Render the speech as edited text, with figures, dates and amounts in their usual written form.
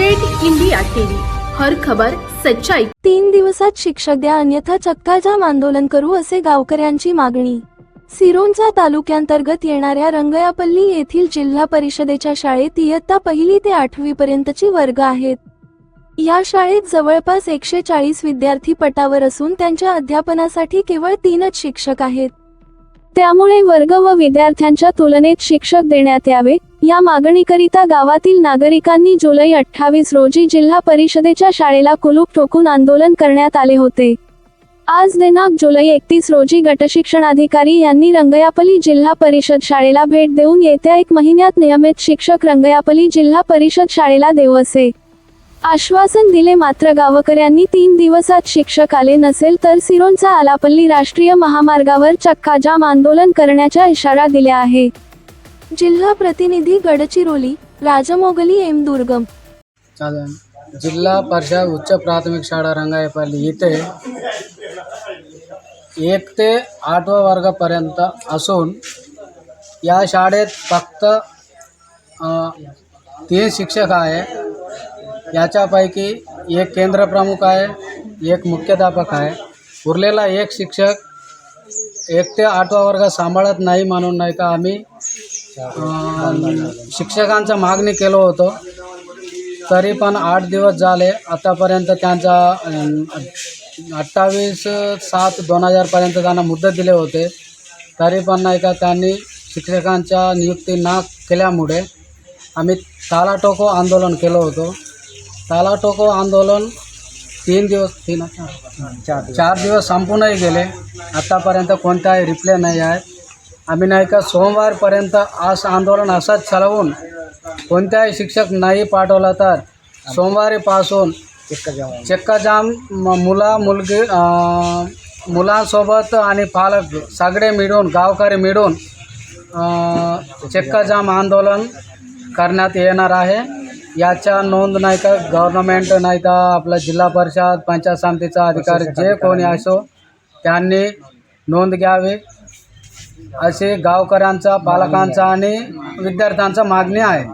Red India TV, हर खबर सच्चाई। 3 दिवसात शिक्षक द्या अन्यथा चक्काजाम आंदोलन करू असे गावकऱ्यांची मागणी। सिरोंचा तालुक्यांतर्गत येणाऱ्या रंगयापल्ली येथील जिल्हा परिषदेच्या शाळेत इयत्ता 1ली ते 8वी पर्यंतची वर्ग आहेत। या शाळेत जवळपास 140 विद्यार्थी पटावर असून त्यांच्या अध्यापनासाठी केवळ 3च शिक्षक आहेत। त्यामुळे वर्ग व विद्यार्थ्यांच्या तुलनेत शिक्षक देण्यात यावे, या मागणीकरिता गावातील नागरिकांनी जुलै 28 रोजी जिल्हा परिषदेच्या शाळेला कुलूप ठोकून आंदोलन करण्यात आले होते। आज दिनांक जुलै 31 रोजी गटशिक्षणाधिकारी यांनी रंगयापल्ली जिल्हा परिषद शाळेला भेट देऊन येत्या 1 महिन्यात नियमित शिक्षक रंगयापल्ली जिल्हा परिषद शाळेला देऊ असे आश्वासन दिले। मात्र गावकऱ्यांनी 3 दिवसात शिक्षक आले नसेल तर सिरोंचा आलापल्ली राष्ट्रीय महामार्गावर चक्काजाम आंदोलन करण्याचा इशारा दिला आहे। जिल्हा प्रतिनिधी गडचिरोली, राजमोगली एम दुर्गम। जिल्हा परिषद उच्च प्राथमिक शाळा रंगायपल्ली इथे 1 ते 8वा वर्गापर्यंत असून या शाळेत फक्त 3 शिक्षक आहे। याच्यापैकी 1 केंद्र प्रमुख आहे, 1 मुख्याध्यापक आहे। उरलेला 1 शिक्षक 1 ते 8वा वर्ग सांभाळत नाही म्हणून नाही का आम्ही शिक्षकांचा मागणी केलं होतं, तरी पण 8 दिवस झाले। आतापर्यंत त्यांचा 28/7/2000 पर्यंत त्यांना मुदत दिले होते, तरी पण नाही का त्यांनी शिक्षकांच्या नियुक्ती न केल्यामुळे आम्ही तालाटोको आंदोलन केलं होतं। तालाटोको आंदोलन 4 दिवस संपूनही गेले, आतापर्यंत कोणताही रिप्लाय नाही आहे। आम्ही नाही का सोमवारपर्यंत आज आंदोलन असंच चालवून कोणत्याही शिक्षक नाही पाठवला तर सोमवारीपासून चक्काजाम मुलांसोबत आणि पालक सगळे मिळून गावकरी मिळून चक्काजाम आंदोलन करण्यात येणार आहे। याच्या नोंद नाही का गव्हर्नमेंट नाही का आपला जिल्हा परिषद पंचायत समितीचा अधिकारी जे कोणी असो त्यांनी नोंद घ्यावी अशी गावकऱ्यांचा, पालकांचा आणि विद्यार्थ्यांचा मागणी आहे।